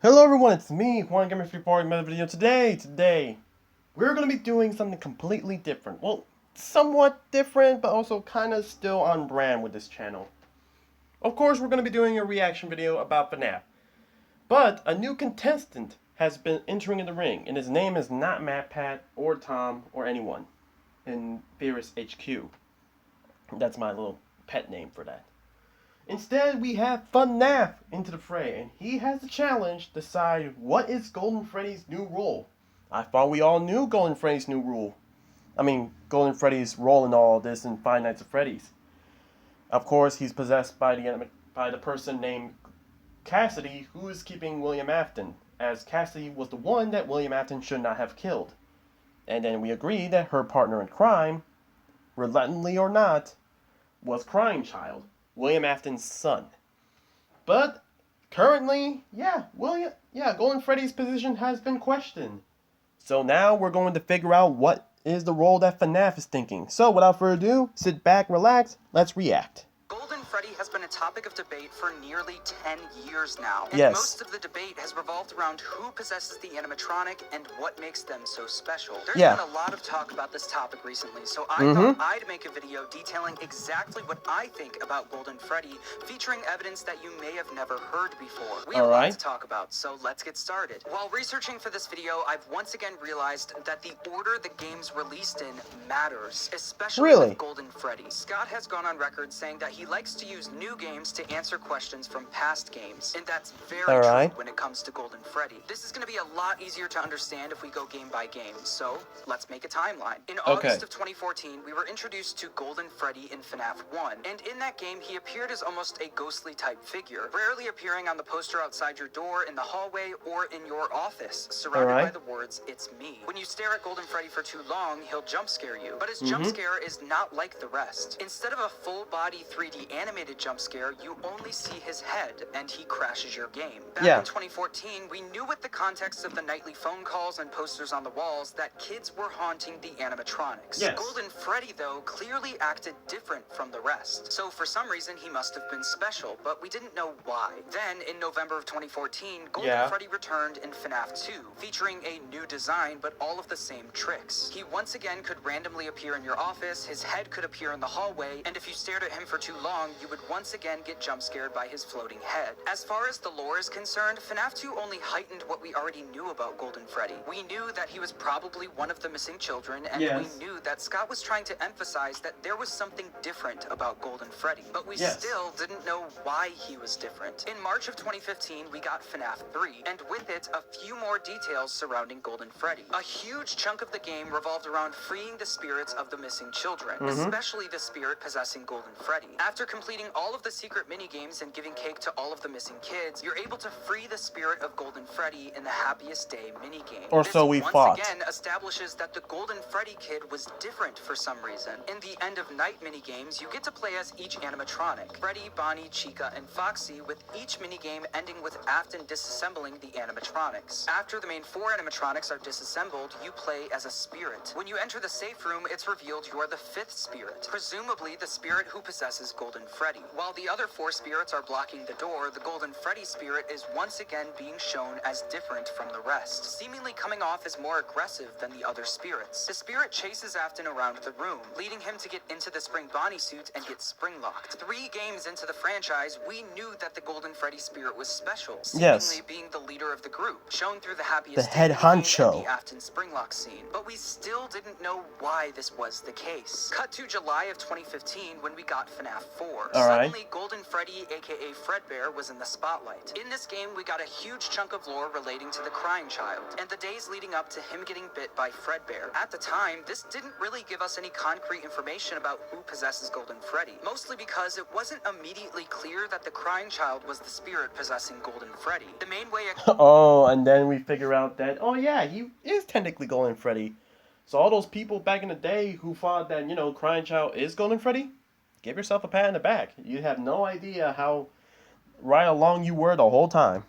Hello everyone, it's me, Juan for another video. Today, we're going to be doing something completely different. Well, somewhat different, but also kind of still on brand with this channel. Of course, we're going to be doing a reaction video about FuhNaff. But a new contestant has been entering in the ring, and his name is not MatPat or Tom or anyone in Fierce HQ. That's my little pet name for that. Instead, we have FuhNaff into the fray, and he has the challenge to decide what is Golden Freddy's new role. I thought we all knew Golden Freddy's new role. Golden Freddy's role in all this in Five Nights at Freddy's. Of course, he's possessed by the person named Cassidy, who is keeping William Afton, as Cassidy was the one that William Afton should not have killed. And then we agree that her partner in crime, reluctantly or not, was Crying Child, William Afton's son. But currently, Golden Freddy's position has been questioned. So now we're going to figure out what is the role that FuhNaff is thinking. So without further ado, sit back, relax, let's react. Golden Freddy has been a topic of debate for nearly 10 years now. And Yes. most of the debate has revolved around who possesses the animatronic and what makes them so special. There's been a lot of talk about this topic recently, so I thought I'd make a video detailing exactly what I think about Golden Freddy, featuring evidence that you may have never heard before. We have a lot to talk about, so let's get started. While researching for this video, I've once again realized that the order the game's released in matters, especially with Golden Freddy. Scott has gone on record saying that he likes to use new games to answer questions from past games, and that's very true when it comes to Golden Freddy. This is going to be a lot easier to understand if we go game by game, so let's make a timeline. In August of 2014, we were introduced to Golden Freddy in FNAF 1, and in that game, he appeared as almost a ghostly type figure, rarely appearing on the poster outside your door, in the hallway, or in your office, surrounded by the words, "It's me." When you stare at Golden Freddy for too long, he'll jump scare you, but his jump scare is not like the rest. Instead of a full-body 3D animated jump scare, you only see his head, and he crashes your game. Back in 2014, we knew with the context of the nightly phone calls and posters on the walls that kids were haunting the animatronics. Golden Freddy, though, clearly acted different from the rest. So for some reason, he must have been special, but we didn't know why. Then, in November of 2014, Golden Freddy returned in FNAF 2, featuring a new design, but all of the same tricks. He once again could randomly appear in your office, his head could appear in the hallway, and if you stared at him for too long, you would once again get jump scared by his floating head. As far as the lore is concerned, FNAF 2 only heightened what we already knew about Golden Freddy. We knew that he was probably one of the missing children, and we knew that Scott was trying to emphasize that there was something different about Golden Freddy. But we still didn't know why he was different. In March of 2015, we got FNAF 3, and with it, a few more details surrounding Golden Freddy. A huge chunk of the game revolved around freeing the spirits of the missing children, especially the spirit possessing Golden Freddy. After completing all of the secret mini-games and giving cake to all of the missing kids, you're able to free the spirit of Golden Freddy in the Happiest Day mini-game. Or so we thought. This once again establishes that the Golden Freddy kid was different for some reason. In the End of Night mini-games, you get to play as each animatronic, Freddy, Bonnie, Chica, and Foxy, with each mini-game ending with Afton disassembling the animatronics. After the main 4 animatronics are disassembled, you play as a spirit. When you enter the safe room, it's revealed you are the 5th spirit, presumably the spirit who possesses Golden Freddy. While the other 4 spirits are blocking the door, the Golden Freddy spirit is once again being shown as different from the rest, seemingly coming off as more aggressive than the other spirits. The spirit chases Afton around the room, leading him to get into the Spring Bonnie suit and get spring-locked. 3 games into the franchise, we knew that the Golden Freddy spirit was special, seemingly being the leader of the group, shown through the Happiest head honcho, and the Afton spring-lock scene. But we still didn't know why this was the case. Cut to July of 2015 when we got FNAF 4. Suddenly, Golden Freddy, aka Fredbear, was in the spotlight. In this game, we got a huge chunk of lore relating to the Crying Child, and the days leading up to him getting bit by Fredbear. At the time, this didn't really give us any concrete information about who possesses Golden Freddy, mostly because it wasn't immediately clear that the Crying Child was the spirit possessing Golden Freddy. The main way and then we figure out that, he is technically Golden Freddy. So all those people back in the day who thought that, Crying Child is Golden Freddy, give yourself a pat on the back. You have no idea how right along you were the whole time.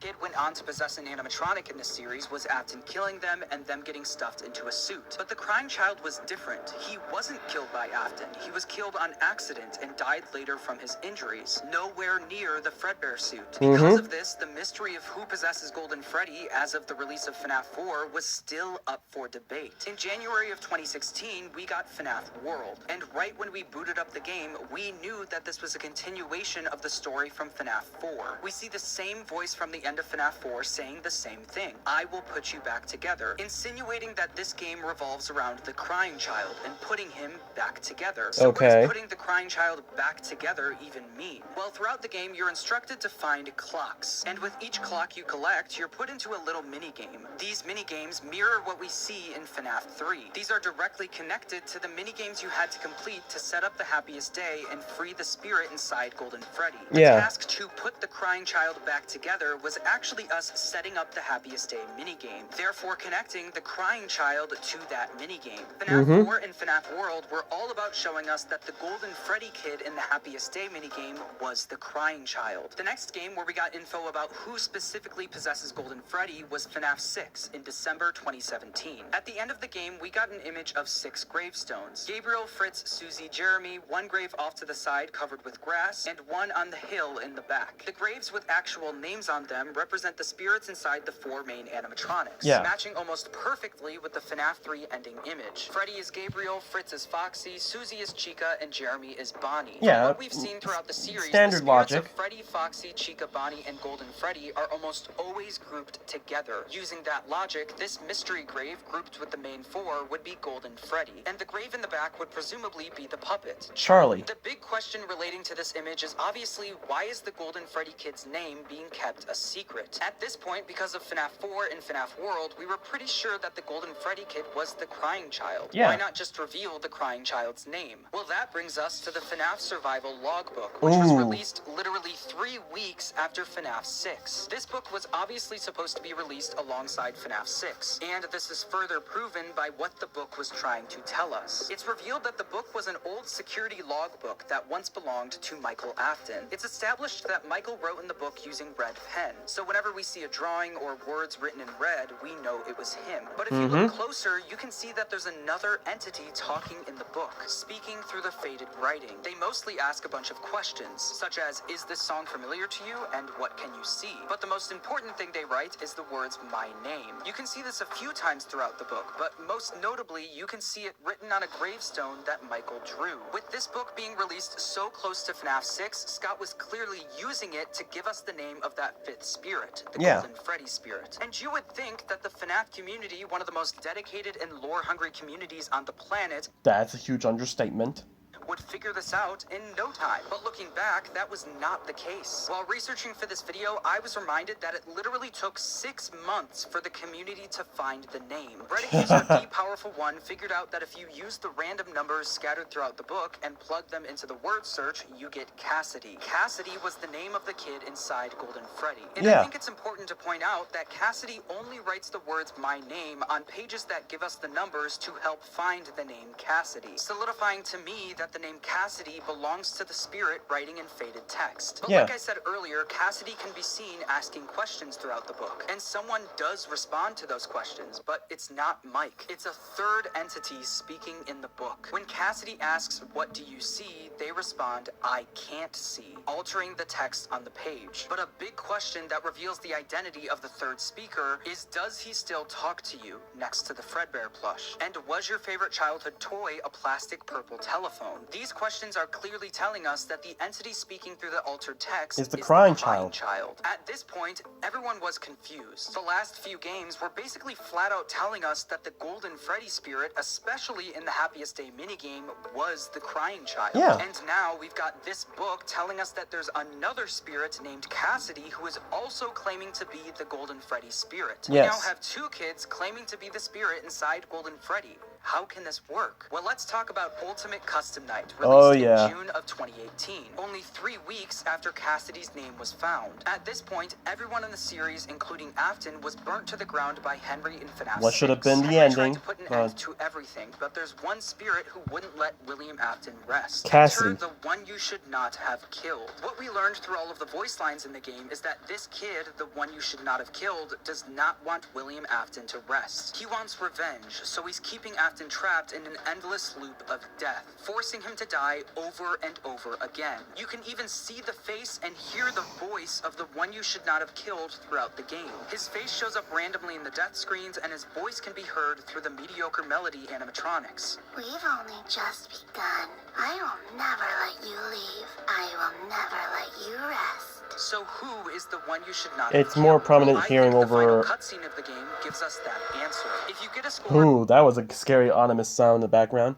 Kid went on to possess an animatronic in this series was Afton killing them and them getting stuffed into a suit. But the crying child was different. He wasn't killed by Afton. He was killed on accident and died later from his injuries. Nowhere near the Fredbear suit. Because of this, the mystery of who possesses Golden Freddy as of the release of FNAF 4 was still up for debate. In January of 2016, we got FNAF World. And right when we booted up the game, we knew that this was a continuation of the story from FNAF 4. We see the same voice from the end of FNAF 4 saying the same thing. I will put you back together, insinuating that this game revolves around the crying child and putting him back together. So what does putting the crying child back together even mean? Well, throughout the game, you're instructed to find clocks. And with each clock you collect, you're put into a little mini-game. These mini-games mirror what we see in FNAF 3. These are directly connected to the mini-games you had to complete to set up the happiest day and free the spirit inside Golden Freddy. The task to put the crying child back together was actually us setting up the happiest day minigame, therefore connecting the crying child to that minigame. FNAF 4 and FNAF World were all about showing us that the Golden Freddy kid in the happiest day minigame was the crying child. The next game where we got info about who specifically possesses Golden Freddy was FNAF 6 in December 2017. At the end of the game, we got an image of 6 gravestones. Gabriel, Fritz, Susie, Jeremy, one grave off to the side covered with grass, and one on the hill in the back. The graves with actual names on them represent the spirits inside the 4 main animatronics, matching almost perfectly with the FNAF 3 ending image. Freddy is Gabriel, Fritz is Foxy, Susie is Chica, and Jeremy is Bonnie. Yeah, From what we've seen throughout the series, standard the spirits logic of Freddy, Foxy, Chica, Bonnie, and Golden Freddy are almost always grouped together. Using that logic, this mystery grave grouped with the main 4 would be Golden Freddy, and the grave in the back would presumably be the puppet, Charlie. The big question relating to this image is obviously why is the Golden Freddy kid's name being kept a secret? At this point, because of FNAF 4 and FNAF World, we were pretty sure that the Golden Freddy kid was the crying child. Why not just reveal the crying child's name? Well, that brings us to the FNAF Survival Logbook, which was released literally 3 weeks after FNAF 6. This book was obviously supposed to be released alongside FNAF 6, and this is further proven by what the book was trying to tell us. It's revealed that the book was an old security logbook that once belonged to Michael Afton. It's established that Michael wrote in the book using red pen, so whenever we see a drawing or words written in red, we know it was him. But if you look closer, you can see that there's another entity talking in the book, speaking through the faded writing. They mostly ask a bunch of questions, such as, is this song familiar to you, and what can you see? But the most important thing they write is the words, my name. You can see this a few times throughout the book, but most notably, you can see it written on a gravestone that Michael drew. With this book being released so close to FNAF 6, Scott was clearly using it to give us the name of that 5th spirit, the Golden Freddy spirit. And you would think that the FNAF community, one of the most dedicated and lore-hungry communities on the planet, that's a huge understatement, would figure this out in no time. But looking back, that was not the case. While researching for this video, I was reminded that it literally took 6 months for the community to find the name. Reddit user DPowerful1 figured out that if you use the random numbers scattered throughout the book and plug them into the word search, you get Cassidy. Cassidy was the name of the kid inside Golden Freddy. And I think it's important to point out that Cassidy only writes the words my name on pages that give us the numbers to help find the name Cassidy, solidifying to me that the name Cassidy belongs to the spirit writing in faded text. But like I said earlier, Cassidy can be seen asking questions throughout the book, and someone does respond to those questions, but it's not Mike. It's a third entity speaking in the book. When Cassidy asks, what do you see? They respond, I can't see, altering the text on the page. But a big question that reveals the identity of the third speaker is, does he still talk to you next to the Fredbear plush? And was your favorite childhood toy a plastic purple telephone? These questions are clearly telling us that the entity speaking through the altered text is the crying child. At this point, everyone was confused. The last few games were basically flat out telling us that the Golden Freddy spirit, especially in the Happiest Day minigame, was the crying child. And now we've got this book telling us that there's another spirit named Cassidy who is also claiming to be the Golden Freddy spirit. We now have 2 kids claiming to be the spirit inside Golden Freddy. How can this work? Well, let's talk about Ultimate Custom Night, released in June of 2018, only 3 weeks after Cassidy's name was found. At this point, everyone in the series, including Afton, was burnt to the ground by Henry in FuhNaff's. What should have been the Henry ending? tried to put an end to everything, but there's one spirit who wouldn't let William Afton rest. Cassidy. Enter the one you should not have killed. What we learned through all of the voice lines in the game is that this kid, the one you should not have killed, does not want William Afton to rest. He wants revenge, so he's keeping Afton trapped in an endless loop of death, forcing him to die over and over again. You can even see the face and hear the voice of the one you should not have killed throughout the game. His face shows up randomly in the death screens, and his voice can be heard through the mediocre melody animatronics. We've only just begun. I will never let you leave. I will never let you rest. So who is the one you should not It's have more killed? prominent Well, hearing I think over. the final cutscene of the game gives us that answer. If you get a score. Ooh, that was a scary ominous sound in the background.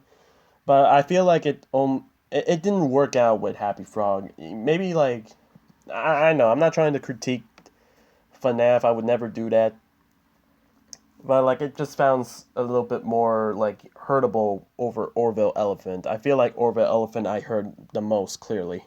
But I feel like it didn't work out with Happy Frog. Maybe like I know I'm not trying to critique FNAF. I would never do that. But like it just sounds a little bit more like heardable over Orville Elephant. I feel like Orville Elephant I heard the most clearly.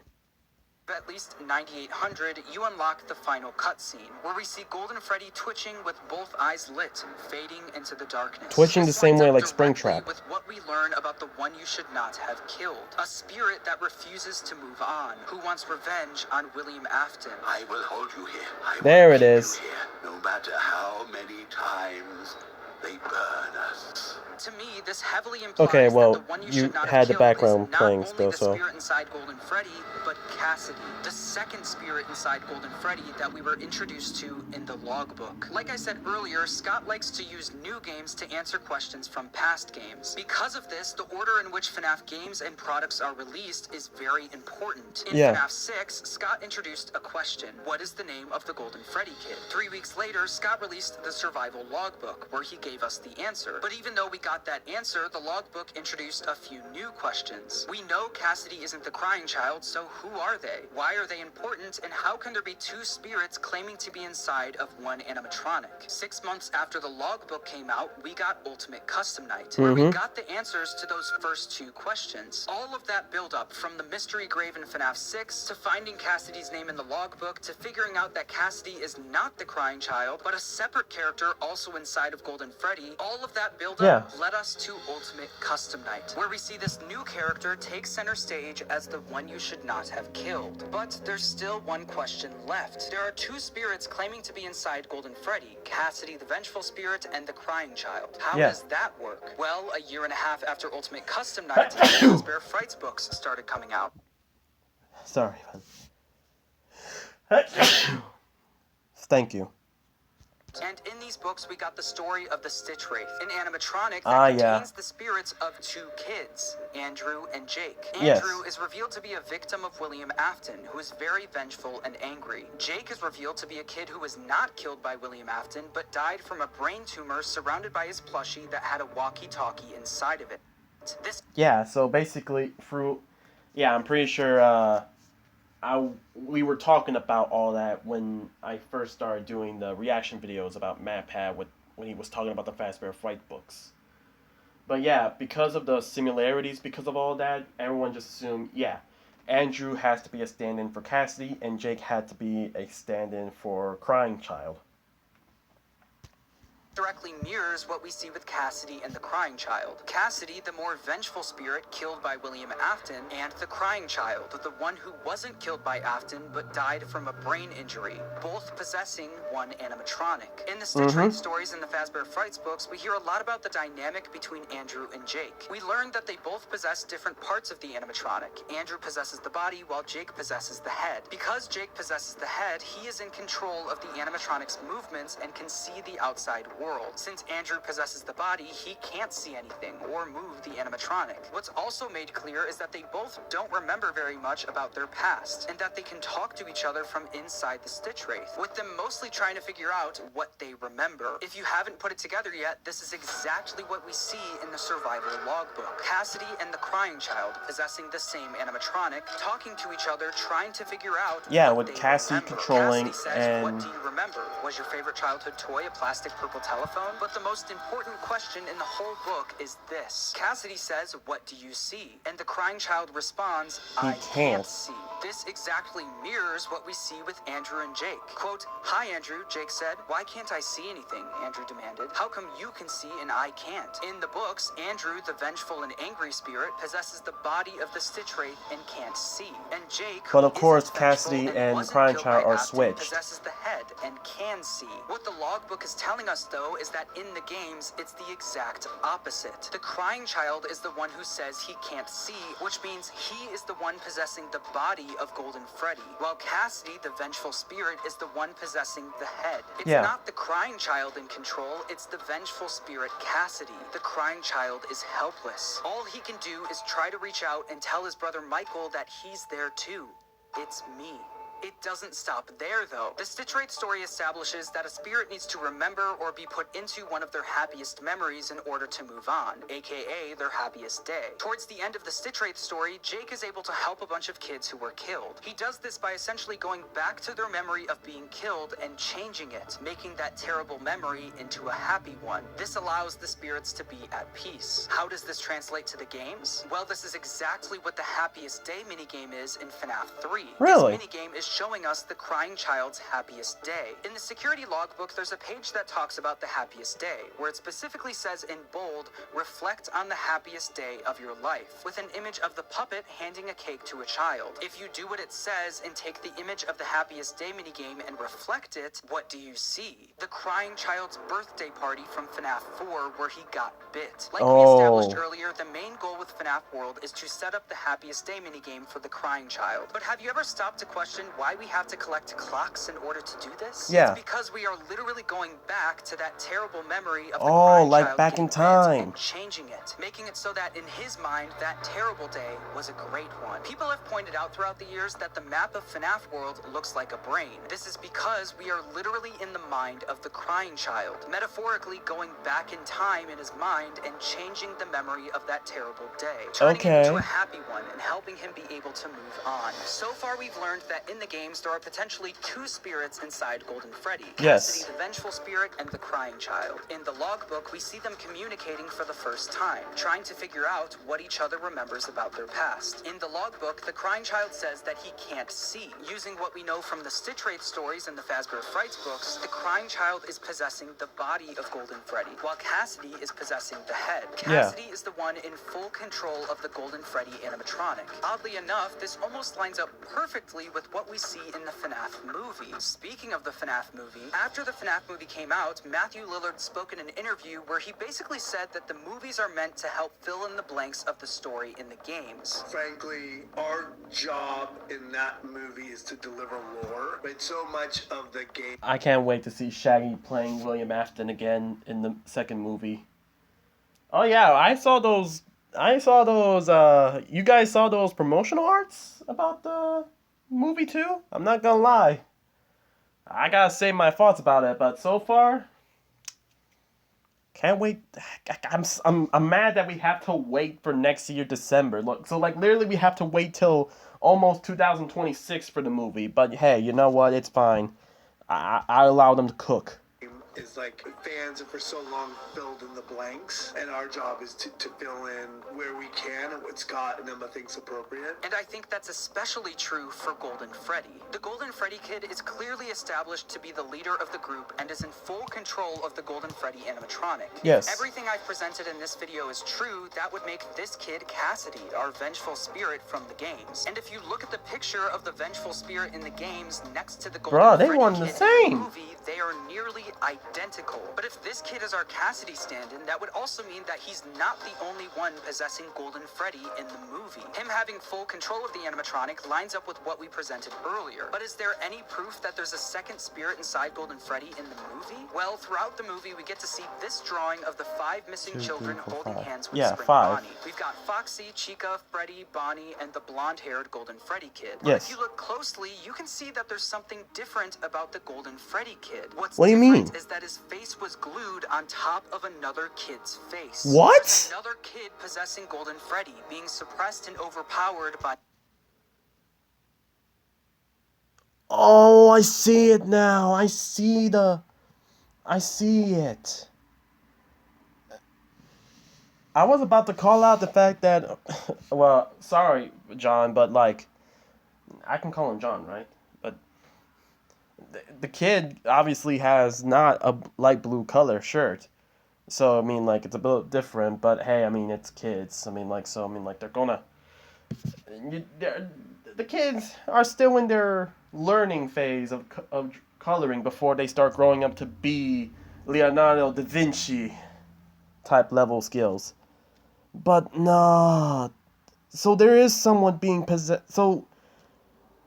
At least 9800, you unlock the final cutscene, where we see Golden Freddy twitching with both eyes lit, fading into the darkness. Twitching the This same lines way up like directly Springtrap. with what we learn about the one you should not have killed, a spirit that refuses to move on, who wants revenge on William Afton. I will hold you here. I will There it keep is. you here, no matter how many times they burn us. To me, this heavily implies Okay, well, that the one you you should not had have the killed background is not playing only still, the so. spirit inside Golden Freddy, but Cassidy, the second spirit inside Golden Freddy that we were introduced to in the logbook. Like I said earlier, Scott likes to use new games to answer questions from past games. Because of this, the order in which FNAF games and products are released is very important. In FNAF 6, Scott introduced a question: what is the name of the Golden Freddy kid? 3 weeks later, Scott released the survival logbook, where he gave us the answer. But even though we got that answer, the logbook introduced a few new questions. We know Cassidy isn't the crying child, so who are they? Why are they important, and how can there be two spirits claiming to be inside of one animatronic? 6 months after the logbook came out, we got Ultimate Custom Night, where we got the answers to those first two questions. All of that build up, from the mystery grave in FNAF 6, to finding Cassidy's name in the logbook, to figuring out that Cassidy is not the crying child, but a separate character also inside of Golden Freddy, all of that build up led us to Ultimate Custom Night, where we see this new character take center stage as the one you should not have killed. But there's still one question left. There are two spirits claiming to be inside Golden Freddy, Cassidy the Vengeful Spirit and the Crying Child. How does that work? Well, a year and a half after Ultimate Custom Night, the Fazbear Frights books started coming out. Sorry, man. Thank you. And in these books, we got the story of the Stitch Wraith, an animatronic that contains the spirits of two kids, Andrew and Jake. Andrew is revealed to be a victim of William Afton, who is very vengeful and angry. Jake is revealed to be a kid who was not killed by William Afton, but died from a brain tumor surrounded by his plushie that had a walkie-talkie inside of it. So basically, I'm pretty sure, we were talking about all that when I first started doing the reaction videos about MatPat when he was talking about the Fazbear Fright books. But yeah, because of the similarities, because of all that, everyone just assumed, Andrew has to be a stand-in for Cassidy, and Jake had to be a stand-in for Crying Child. Directly mirrors what we see with Cassidy and the Crying Child. Cassidy, the more vengeful spirit killed by William Afton, and the Crying Child, the one who wasn't killed by Afton but died from a brain injury, both possessing one animatronic. In the Stitch Wraith stories and the Fazbear Frights books, we hear a lot about the dynamic between Andrew and Jake. We learned that they both possess different parts of the animatronic. Andrew possesses the body while Jake possesses the head. Because Jake possesses the head, he is in control of the animatronic's movements and can see the outside world. Since Andrew possesses the body, he can't see anything or move the animatronic. What's also made clear is that they both don't remember very much about their past, and that they can talk to each other from inside the Stitch Wraith, with them mostly trying to figure out what they remember. If you haven't put it together yet, this is exactly what we see in the survival logbook. Cassidy and the Crying Child possessing the same animatronic, talking to each other, trying to figure out what with they Cassie remember. controlling Cassidy says, and "What do you remember? Was your favorite childhood toy a plastic purple telephone? But the most important question in the whole book is this. Cassidy says, "What do you see?" And the crying child responds, "I can't see." This exactly mirrors what we see with Andrew and Jake. Quote, "Hi Andrew," Jake said. "Why can't I see anything?" Andrew demanded. "How come you can see and I can't?" In the books, Andrew, the vengeful and angry spirit, possesses the body of the Stitch Wraith and can't see. And Jake, but of course, Cassidy and Crying Child are switched. Possesses the head and can see. What the logbook is telling us, though, is that in the games, it's the exact opposite. The Crying Child is the one who says he can't see, which means he is the one possessing the body of Golden Freddy, while Cassidy, the vengeful spirit, is the one possessing the head. It's not the Crying Child in control, it's the vengeful spirit Cassidy. The Crying Child is helpless. All he can do is try to reach out and tell his brother Michael that he's there too. It's me. It doesn't stop there, though. The Stitch Wraith story establishes that a spirit needs to remember or be put into one of their happiest memories in order to move on, aka their happiest day. Towards the end of the Stitch Wraith story, Jake is able to help a bunch of kids who were killed. He does this by essentially going back to their memory of being killed and changing it, making that terrible memory into a happy one. This allows the spirits to be at peace. How does this translate to the games? Well, this is exactly what the Happiest Day minigame is in FNAF 3. Really? This minigame is showing us the Crying Child's happiest day. In the security logbook, there's a page that talks about the happiest day, where it specifically says in bold, "Reflect on the happiest day of your life," with an image of the puppet handing a cake to a child. If you do what it says and take the image of the Happiest Day minigame and reflect it, what do you see? The Crying Child's birthday party from FNAF 4 where he got bit. Like we established earlier, the main goal with FNAF World is to set up the Happiest Day minigame for the Crying Child. But have you ever stopped to question why we have to collect clocks in order to do this? Yeah. It's because we are literally going back to that terrible memory of the Oh, Crying like Child back in getting bit time. and changing it, making it so that in his mind, that terrible day was a great one. People have pointed out throughout the years that the map of FNAF World looks like a brain. This is because we are literally in the mind of the Crying Child, metaphorically going back in time in his mind and changing the memory of that terrible day, turning it into a happy one and helping him be able to move on. So far, we've learned that in the games, there are potentially two spirits inside Golden Freddy. Cassidy, the vengeful spirit, and the Crying Child. In the logbook, we see them communicating for the first time, trying to figure out what each other remembers about their past. In the logbook, the Crying Child says that he can't see. Using what we know from the Stitch Wraith stories and the Fazbear Frights books, the Crying Child is possessing the body of Golden Freddy, while Cassidy is possessing the head. Cassidy is the one in full control of the Golden Freddy animatronic. Oddly enough, this almost lines up perfectly with what we see in the FNAF movie. Speaking of the FNAF movie, after the FNAF movie came out, Matthew Lillard spoke in an interview where he basically said that the movies are meant to help fill in the blanks of the story in the games. Frankly, our job in that movie is to deliver lore, but so much of the game... I can't wait to see Shaggy playing William Afton again in the second movie. Oh yeah, I saw those, you guys saw those promotional arts about the movie too? I'm not gonna lie. I gotta say my thoughts about it, but so far, can't wait. I'm mad that we have to wait for next year December. Look, so like literally we have to wait till almost 2026 for the movie. But hey, you know what? It's fine. I allow them to cook. Is like fans have for so long filled in the blanks, and our job is to fill in where we can and what Scott and Emma thinks appropriate. And I think that's especially true for Golden Freddy. The Golden Freddy kid is clearly established to be the leader of the group and is in full control of the Golden Freddy animatronic. Yes. If everything I've presented in this video is true, that would make this kid Cassidy, our vengeful spirit from the games. And if you look at the picture of the vengeful spirit in the games next to the Golden Freddy one kid the in same. the movie, they are nearly identical. But if this kid is our Cassidy stand-in, that would also mean that he's not the only one possessing Golden Freddy in the movie. Him having full control of the animatronic lines up with what we presented earlier. But is there any proof that there's a second spirit inside Golden Freddy in the movie? Well, throughout the movie, we get to see this drawing of the 5 missing children holding hands with Spring Bonnie. We've got Foxy, Chica, Freddy, Bonnie, and the blonde-haired Golden Freddy kid. But if you look closely, you can see that there's something different about the Golden Freddy kid. What's what do you mean? Is that his face was glued on top of another kid's face. What? There's another kid possessing Golden Freddy, being suppressed and overpowered by... Oh, I see it now. I see it. I was about to call out the fact that, well, sorry, John, but like, I can call him John, right? But the kid obviously has not a light blue color shirt. So, I mean, like, it's a bit different, but hey, I mean, it's kids. I mean, like, so, I mean, like, they're gonna. The kids are still in their learning phase of coloring before they start growing up to be Leonardo da Vinci type level skills. But nah. So there is someone being possessed. So,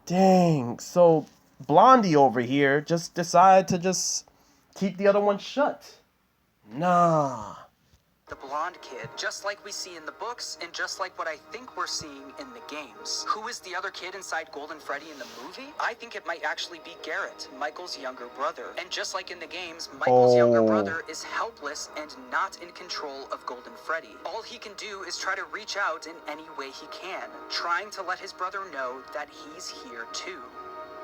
dang. So, Blondie over here just decided to just keep the other one shut. Nah. The blonde kid, just like we see in the books, and just like what I think we're seeing in the games. Who is the other kid inside Golden Freddy in the movie? I think it might actually be Garrett, Michael's younger brother. And just like in the games, Michael's younger brother is helpless and not in control of Golden Freddy. All he can do is try to reach out in any way he can, trying to let his brother know that he's here too.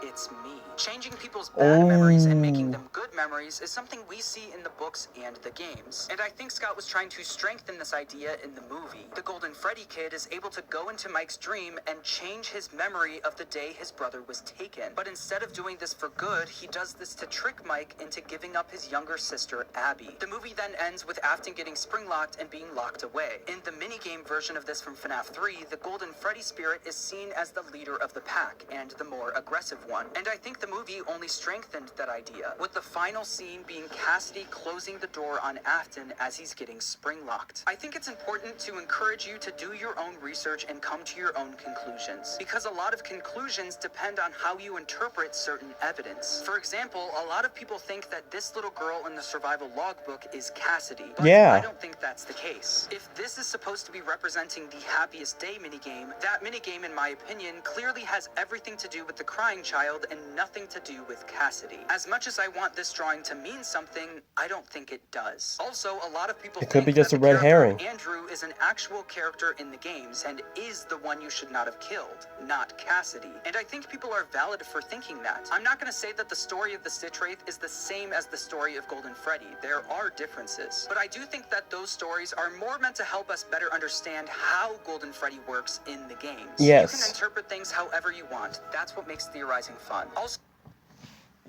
It's me. Changing people's bad memories and making them good memories is something we see in the books and the games. And I think Scott was trying to strengthen this idea in the movie. The Golden Freddy kid is able to go into Mike's dream and change his memory of the day his brother was taken. But instead of doing this for good, he does this to trick Mike into giving up his younger sister, Abby. The movie then ends with Afton getting spring-locked and being locked away. In the minigame version of this from FNAF 3, the Golden Freddy spirit is seen as the leader of the pack and the more aggressive one. And I think the movie only strengthened that idea, with the final scene being Cassidy closing the door on Afton as he's getting spring-locked. I think it's important to encourage you to do your own research and come to your own conclusions, because a lot of conclusions depend on how you interpret certain evidence. For example, a lot of people think that this little girl in the survival logbook is Cassidy, but I don't think that's the case. If this is supposed to be representing the happiest day minigame, that minigame, in my opinion, clearly has everything to do with the crying child and nothing to do with Cassidy. As much as I want this drawing to mean something, I don't think it does. Also, a lot of people think that the character of Andrew is an actual character in the games and is the one you should not have killed, not Cassidy. And I think people are valid for thinking that. I'm not going to say that the story of the Stitch Wraith is the same as the story of Golden Freddy. There are differences. But I do think that those stories are more meant to help us better understand how Golden Freddy works in the games. Yes. You can interpret things however you want. That's what makes theorizing fun. Also,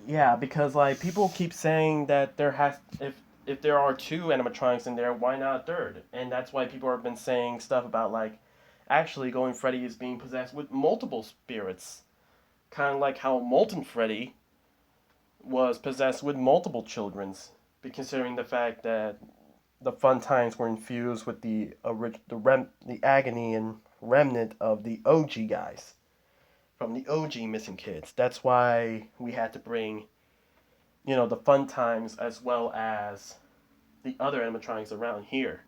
yeah, because like people keep saying that if there are two animatronics in there, why not a third? And that's why people have been saying stuff about like actually Golden Freddy is being possessed with multiple spirits. Kind of like how Molten Freddy was possessed with multiple children's, considering the fact that the fun times were infused with the agony and remnant of the OG guys. From the OG missing kids. That's why we had to bring, the fun times as well as the other animatronics around here.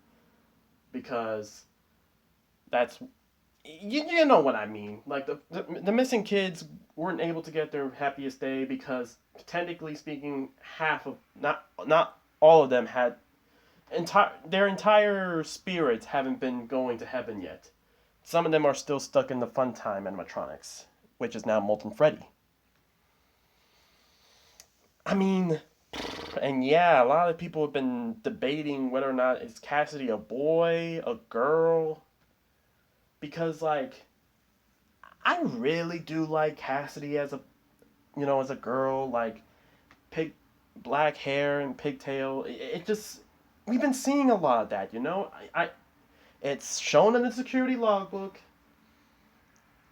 Because that's, you know what I mean. Like, the missing kids weren't able to get their happiest day because, technically speaking, not all of them had, their entire spirits haven't been going to heaven yet. Some of them are still stuck in the fun time animatronics, which is now Molten Freddy. I mean, and yeah, a lot of people have been debating whether or not is Cassidy a boy, a girl, because like, I really do like Cassidy as a girl, like, black hair and pigtail. It just, we've been seeing a lot of that, it's shown in the security logbook.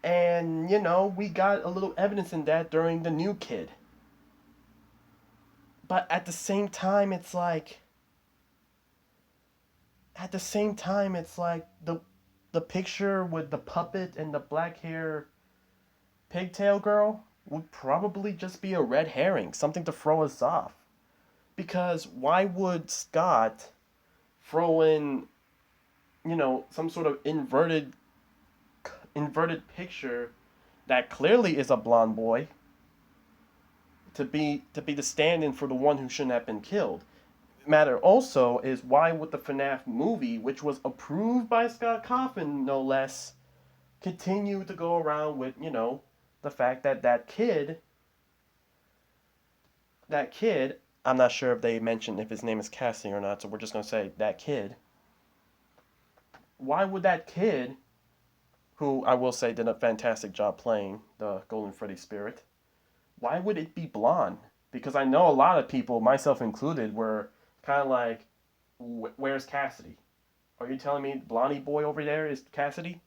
And, we got a little evidence in that during the new kid. But at the same time, it's like... the picture with the puppet and the black hair pigtail girl would probably just be a red herring. Something to throw us off. Because why would Scott throw in, some sort of inverted picture that clearly is a blonde boy to be the stand-in for the one who shouldn't have been killed. Matter also is why would the FNAF movie, which was approved by Scott Cawthon no less, continue to go around with the fact that kid that kid, I'm not sure if they mentioned if his name is Cassie or not, so we're just going to say that kid. Why would that kid, who I will say did a fantastic job playing the Golden Freddy spirit, why would it be blonde? Because I know a lot of people, myself included, were kind of like, where's Cassidy? Are you telling me blondie boy over there is Cassidy?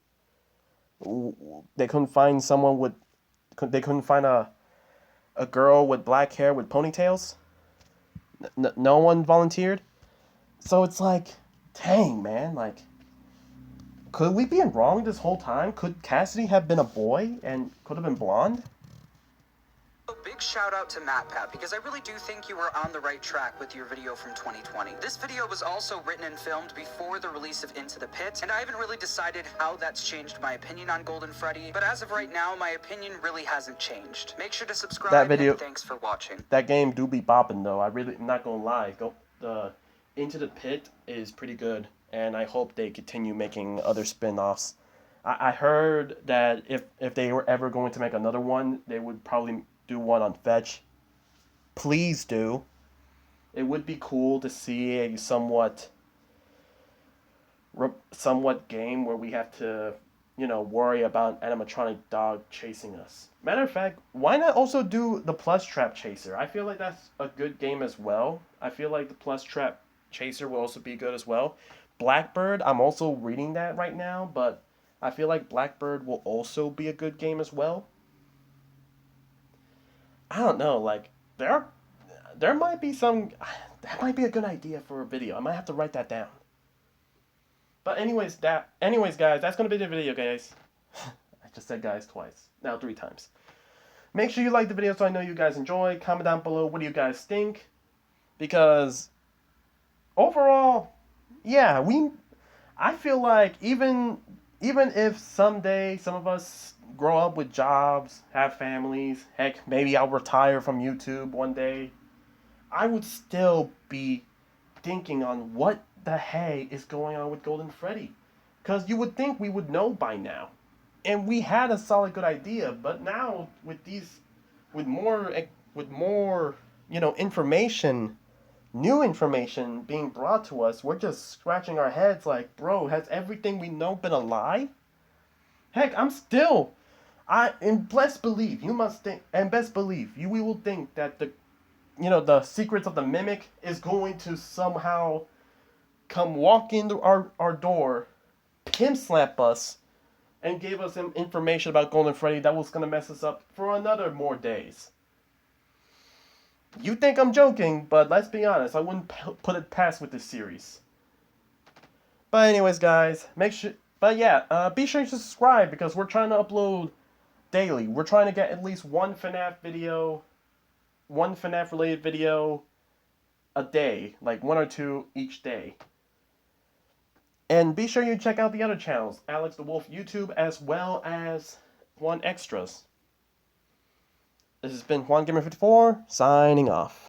They couldn't find someone with, they couldn't find a girl with black hair with ponytails? No one volunteered? So it's like, dang, man, like, could we be wrong this whole time? Could Cassidy have been a boy and could have been blonde? A big shout out to MatPat, because I really do think you were on the right track with your video from 2020. This video was also written and filmed before the release of Into the Pit, and I haven't really decided how that's changed my opinion on Golden Freddy, but as of right now, my opinion really hasn't changed. Make sure to subscribe, that video, and thanks for watching. That game do be bopping though, I'm not gonna lie. The Into the Pit is pretty good, and I hope they continue making other spin-offs. I heard that if they were ever going to make another one, they would probably do one on Fetch. Please do. It would be cool to see a somewhat game where we have to, worry about an animatronic dog chasing us. Matter of fact, why not also do the Plush Trap Chaser? I feel like that's a good game as well. I feel like the Plush Trap Chaser will also be good as well. Blackbird, I'm also reading that right now, but I feel like Blackbird will also be a good game as well. I don't know, like, there might be some, that might be a good idea for a video. I might have to write that down. But anyways, guys, that's going to be the video, guys. I just said guys twice. Now 3 times. Make sure you like the video so I know you guys enjoy. Comment down below what do you guys think. Because, overall, yeah, I feel like even if someday some of us grow up with jobs, have families, heck, maybe I'll retire from YouTube one day, I would still be thinking on what the hey is going on with Golden Freddy. Because you would think we would know by now. And we had a solid good idea, but now with more information, new information being brought to us, we're just scratching our heads like, bro, has everything we know been a lie? Heck, and best believe, you will think that the secrets of the Mimic is going to somehow come walk into our door, pimp slap us, and give us some information about Golden Freddy that was going to mess us up for another more days. You think I'm joking, but let's be honest, I wouldn't put it past with this series. But anyways, guys, be sure to subscribe because we're trying to upload daily. We're trying to get at least one FNAF related video a day, like 1 or 2 each day. And be sure you check out the other channels, Alex the Wolf YouTube as well as Juan Extras. This has been Juan Gamer 54 signing off.